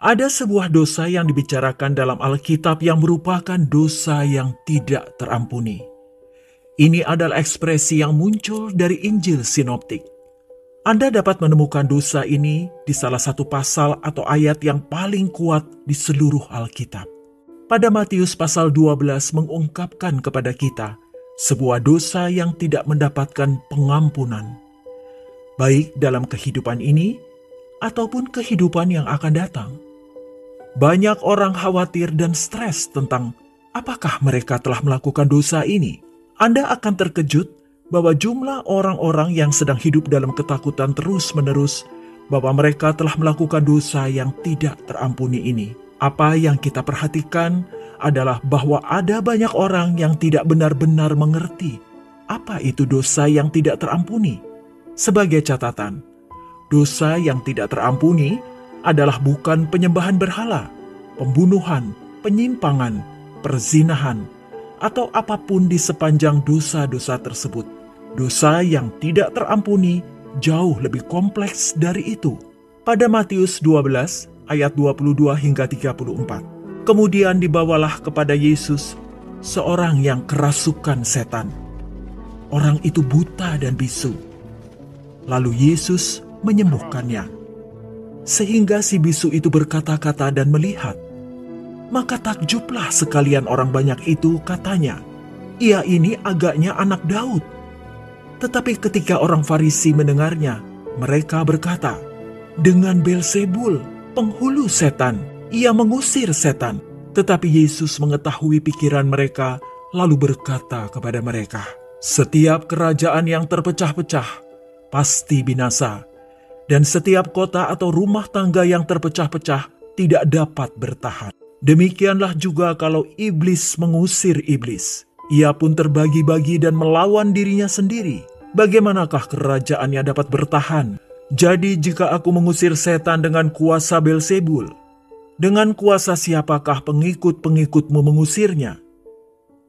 Ada sebuah dosa yang dibicarakan dalam Alkitab yang merupakan dosa yang tidak terampuni. Ini adalah ekspresi yang muncul dari Injil Sinoptik. Anda dapat menemukan dosa ini di salah satu pasal atau ayat yang paling kuat di seluruh Alkitab. Pada Matius pasal 12 mengungkapkan kepada kita sebuah dosa yang tidak mendapatkan pengampunan, baik dalam kehidupan ini ataupun kehidupan yang akan datang. Banyak orang khawatir dan stres tentang apakah mereka telah melakukan dosa ini. Anda akan terkejut bahwa jumlah orang-orang yang sedang hidup dalam ketakutan terus-menerus bahwa mereka telah melakukan dosa yang tidak terampuni ini. Apa yang kita perhatikan adalah bahwa ada banyak orang yang tidak benar-benar mengerti apa itu dosa yang tidak terampuni. Sebagai catatan, dosa yang tidak terampuni adalah bukan penyembahan berhala, pembunuhan, penyimpangan, perzinahan, atau apapun di sepanjang dosa-dosa tersebut. Dosa yang tidak terampuni jauh lebih kompleks dari itu. Pada Matius 12 ayat 22 hingga 34. Kemudian dibawalah kepada Yesus seorang yang kerasukan setan. Orang itu buta dan bisu. Lalu Yesus menyembuhkannya, sehingga si bisu itu berkata-kata dan melihat. Maka takjublah sekalian orang banyak itu, katanya, "Ia ini agaknya anak Daud." Tetapi ketika orang Farisi mendengarnya, mereka berkata, "Dengan Beelzebul, penghulu setan, ia mengusir setan." Tetapi Yesus mengetahui pikiran mereka, lalu berkata kepada mereka, "Setiap kerajaan yang terpecah-pecah pasti binasa, dan setiap kota atau rumah tangga yang terpecah-pecah tidak dapat bertahan. Demikianlah juga kalau iblis mengusir iblis, ia pun terbagi-bagi dan melawan dirinya sendiri. Bagaimanakah kerajaannya dapat bertahan? Jadi jika aku mengusir setan dengan kuasa Beelzebul, dengan kuasa siapakah pengikut-pengikutmu mengusirnya?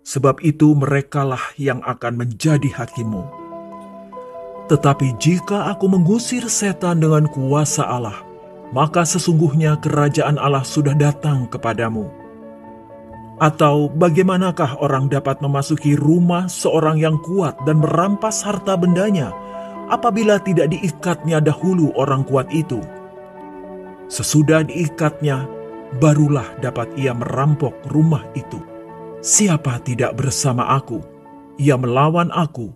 Sebab itu merekalah yang akan menjadi hakimmu. Tetapi jika aku mengusir setan dengan kuasa Allah, maka sesungguhnya kerajaan Allah sudah datang kepadamu. Atau bagaimanakah orang dapat memasuki rumah seorang yang kuat dan merampas harta bendanya apabila tidak diikatnya dahulu orang kuat itu? Sesudah diikatnya, barulah dapat ia merampok rumah itu. Siapa tidak bersama aku, ia melawan aku.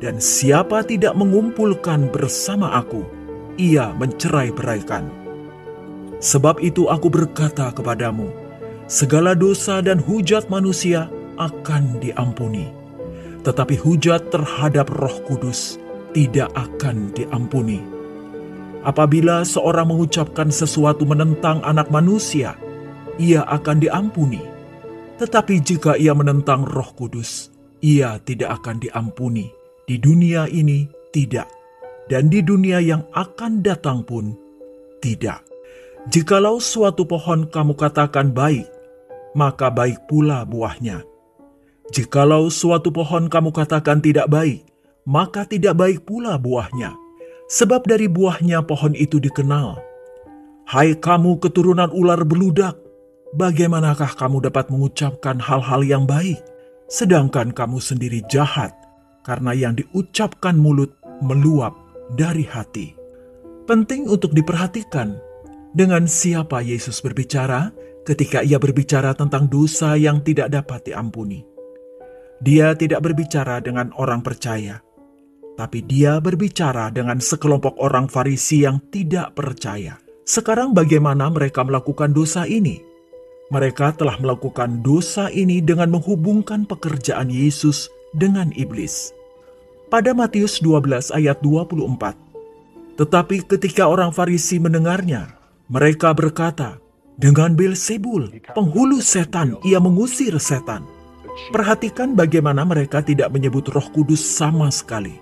Dan siapa tidak mengumpulkan bersama aku, ia mencerai-beraikan. Sebab itu aku berkata kepadamu, segala dosa dan hujat manusia akan diampuni. Tetapi hujat terhadap Roh Kudus tidak akan diampuni. Apabila seorang mengucapkan sesuatu menentang anak manusia, ia akan diampuni. Tetapi jika ia menentang Roh Kudus, ia tidak akan diampuni. Di dunia ini tidak, dan di dunia yang akan datang pun tidak. Jikalau suatu pohon kamu katakan baik, maka baik pula buahnya. Jikalau suatu pohon kamu katakan tidak baik, maka tidak baik pula buahnya. Sebab dari buahnya pohon itu dikenal. Hai kamu keturunan ular beludak, bagaimanakah kamu dapat mengucapkan hal-hal yang baik, sedangkan kamu sendiri jahat? Karena yang diucapkan mulut meluap dari hati. Penting untuk diperhatikan dengan siapa Yesus berbicara ketika ia berbicara tentang dosa yang tidak dapat diampuni. Dia tidak berbicara dengan orang percaya, tapi dia berbicara dengan sekelompok orang Farisi yang tidak percaya. Sekarang bagaimana mereka melakukan dosa ini? Mereka telah melakukan dosa ini dengan menghubungkan pekerjaan Yesus dengan iblis. Pada Matius 12 ayat 24. Tetapi ketika orang Farisi mendengarnya, mereka berkata, "Dengan Beelzebul, penghulu setan, ia mengusir setan." Perhatikan bagaimana mereka tidak menyebut Roh Kudus sama sekali.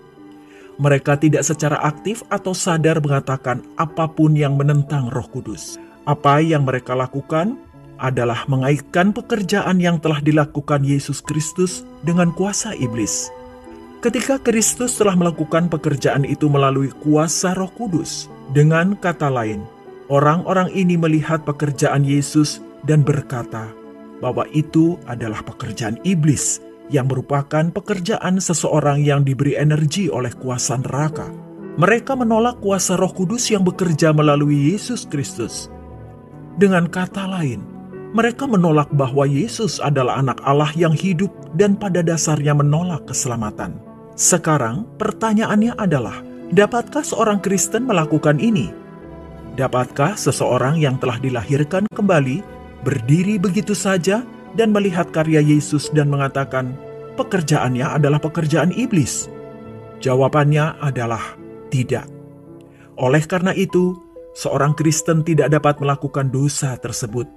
Mereka tidak secara aktif atau sadar mengatakan apapun yang menentang Roh Kudus. Apa yang mereka lakukan adalah mengaitkan pekerjaan yang telah dilakukan Yesus Kristus dengan kuasa iblis. Ketika Kristus telah melakukan pekerjaan itu melalui kuasa Roh Kudus, dengan kata lain, Orang-orang ini melihat pekerjaan Yesus dan berkata bahwa itu adalah pekerjaan iblis yang merupakan pekerjaan seseorang yang diberi energi oleh kuasa neraka. Mereka menolak kuasa Roh Kudus yang bekerja melalui Yesus Kristus. Dengan kata lain, mereka menolak bahwa Yesus adalah anak Allah yang hidup dan pada dasarnya menolak keselamatan. Sekarang pertanyaannya adalah, dapatkah seorang Kristen melakukan ini? Dapatkah seseorang yang telah dilahirkan kembali berdiri begitu saja dan melihat karya Yesus dan mengatakan pekerjaannya adalah pekerjaan iblis? Jawabannya adalah tidak. Oleh karena itu, seorang Kristen tidak dapat melakukan dosa tersebut.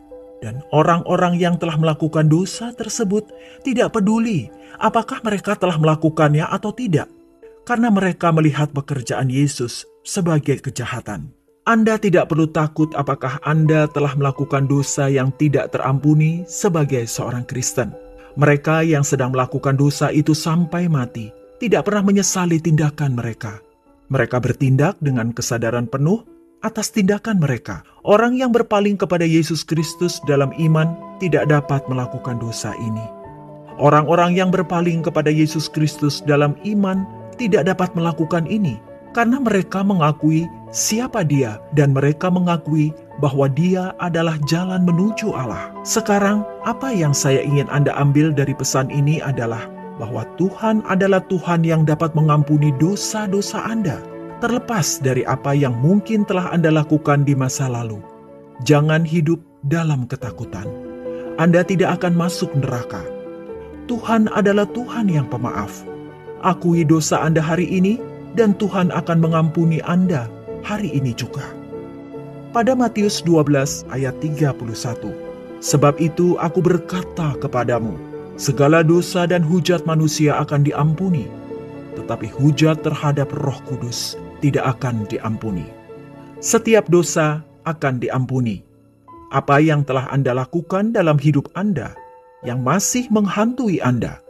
Dan orang-orang yang telah melakukan dosa tersebut tidak peduli apakah mereka telah melakukannya atau tidak, karena mereka melihat pekerjaan Yesus sebagai kejahatan. Anda tidak perlu takut apakah Anda telah melakukan dosa yang tidak terampuni sebagai seorang Kristen. Mereka yang sedang melakukan dosa itu sampai mati tidak pernah menyesali tindakan mereka. Mereka bertindak dengan kesadaran penuh atas tindakan mereka. Orang yang berpaling kepada Yesus Kristus dalam iman tidak dapat melakukan dosa ini. Orang-orang yang berpaling kepada Yesus Kristus dalam iman tidak dapat melakukan ini karena mereka mengakui siapa Dia dan mereka mengakui bahwa Dia adalah jalan menuju Allah. Sekarang, apa yang saya ingin Anda ambil dari pesan ini adalah bahwa Tuhan adalah Tuhan yang dapat mengampuni dosa-dosa Anda, terlepas dari apa yang mungkin telah Anda lakukan di masa lalu. Jangan hidup dalam ketakutan. Anda tidak akan masuk neraka. Tuhan adalah Tuhan yang pemaaf. Akui dosa Anda hari ini, dan Tuhan akan mengampuni Anda hari ini juga. Pada Matius 12 ayat 31, sebab itu aku berkata kepadamu, segala dosa dan hujat manusia akan diampuni, tetapi hujat terhadap Roh Kudus tidak akan diampuni. Setiap dosa akan diampuni. Apa yang telah Anda lakukan dalam hidup Anda yang masih menghantui Anda,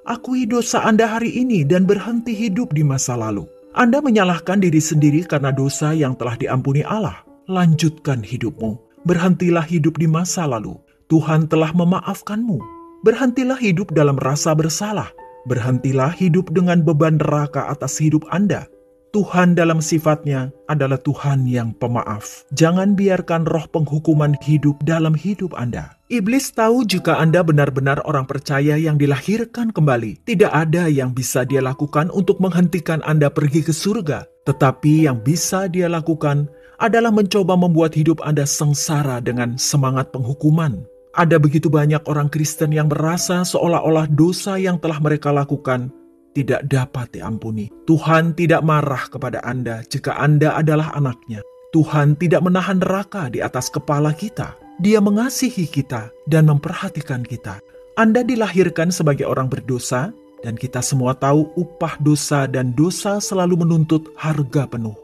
akui dosa Anda hari ini dan berhenti hidup di masa lalu. Anda menyalahkan diri sendiri karena dosa yang telah diampuni Allah. Lanjutkan hidupmu. Berhentilah hidup di masa lalu. Tuhan telah memaafkanmu. Berhentilah hidup dalam rasa bersalah. Berhentilah hidup dengan beban neraka atas hidup Anda. Tuhan dalam sifatnya adalah Tuhan yang pemaaf. Jangan biarkan roh penghukuman hidup dalam hidup Anda. Iblis tahu jika Anda benar-benar orang percaya yang dilahirkan kembali. Tidak ada yang bisa dia lakukan untuk menghentikan Anda pergi ke surga. Tetapi yang bisa dia lakukan adalah mencoba membuat hidup Anda sengsara dengan semangat penghukuman. Ada begitu banyak orang Kristen yang merasa seolah-olah dosa yang telah mereka lakukan tidak dapat diampuni. Tuhan tidak marah kepada Anda jika Anda adalah anaknya. Tuhan tidak menahan neraka di atas kepala kita. Dia mengasihi kita dan memperhatikan kita. Anda dilahirkan sebagai orang berdosa, dan kita semua tahu upah dosa dan dosa selalu menuntut harga penuh.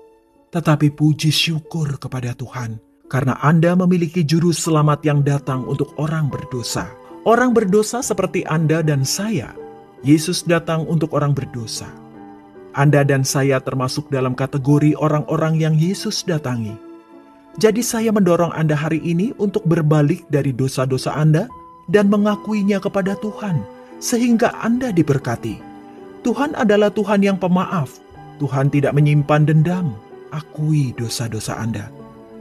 Tetapi puji syukur kepada Tuhan, karena Anda memiliki juru selamat yang datang untuk orang berdosa. Orang berdosa seperti Anda dan saya. Yesus datang untuk orang berdosa. Anda dan saya termasuk dalam kategori orang-orang yang Yesus datangi. Jadi saya mendorong Anda hari ini untuk berbalik dari dosa-dosa Anda dan mengakuinya kepada Tuhan, sehingga Anda diberkati. Tuhan adalah Tuhan yang pemaaf. Tuhan tidak menyimpan dendam. Akui dosa-dosa Anda.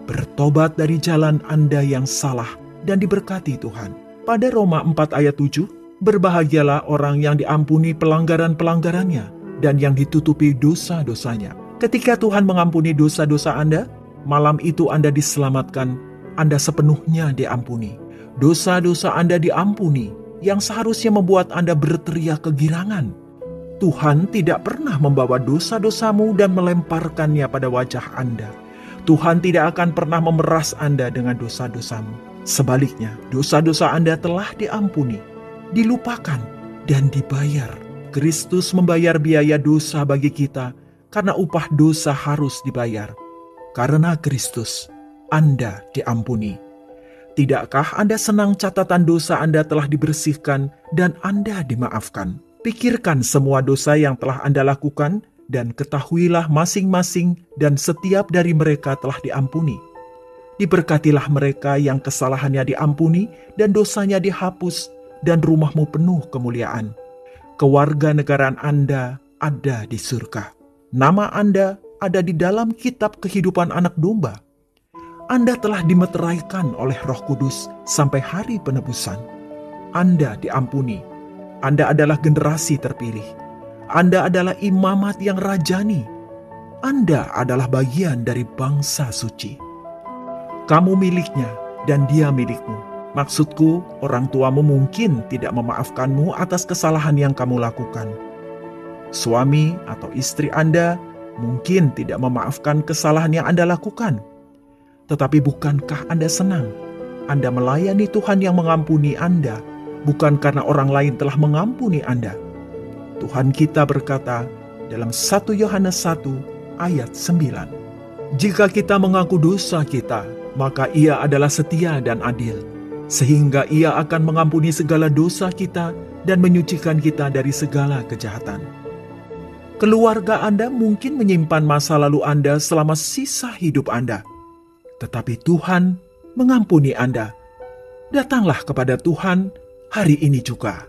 Bertobat dari jalan Anda yang salah dan diberkati Tuhan. Pada Roma 4 ayat 7, berbahagialah orang yang diampuni pelanggaran-pelanggarannya dan yang ditutupi dosa-dosanya. Ketika Tuhan mengampuni dosa-dosa Anda, malam itu Anda diselamatkan, Anda sepenuhnya diampuni. Dosa-dosa Anda diampuni, yang seharusnya membuat Anda berteriak kegirangan. Tuhan tidak pernah membawa dosa-dosamu dan melemparkannya pada wajah Anda. Tuhan tidak akan pernah memeras Anda dengan dosa-dosamu. Sebaliknya, dosa-dosa Anda telah diampuni, dilupakan, dan dibayar. Kristus membayar biaya dosa bagi kita karena upah dosa harus dibayar. Karena Kristus, Anda diampuni. Tidakkah Anda senang catatan dosa Anda telah dibersihkan dan Anda dimaafkan? Pikirkan semua dosa yang telah Anda lakukan dan ketahuilah masing-masing dan setiap dari mereka telah diampuni. Diberkatilah mereka yang kesalahannya diampuni dan dosanya dihapus, dan rumahmu penuh kemuliaan. Kewarganegaraan Anda ada di surga. Nama Anda ada di dalam kitab kehidupan anak domba. Anda telah dimeteraikan oleh Roh Kudus sampai hari penebusan. Anda diampuni. Anda adalah generasi terpilih. Anda adalah imamat yang rajani. Anda adalah bagian dari bangsa suci. Kamu miliknya dan dia milikmu. Maksudku, orang tuamu mungkin tidak memaafkanmu atas kesalahan yang kamu lakukan. Suami atau istri Anda mungkin tidak memaafkan kesalahan yang Anda lakukan. Tetapi bukankah Anda senang? Anda melayani Tuhan yang mengampuni Anda, bukan karena orang lain telah mengampuni Anda. Tuhan kita berkata dalam 1 Yohanes 1 ayat 9, "Jika kita mengaku dosa kita, maka Ia adalah setia dan adil, sehingga Ia akan mengampuni segala dosa kita dan menyucikan kita dari segala kejahatan." Keluarga Anda mungkin menyimpan masa lalu Anda selama sisa hidup Anda. Tetapi Tuhan mengampuni Anda. Datanglah kepada Tuhan hari ini juga.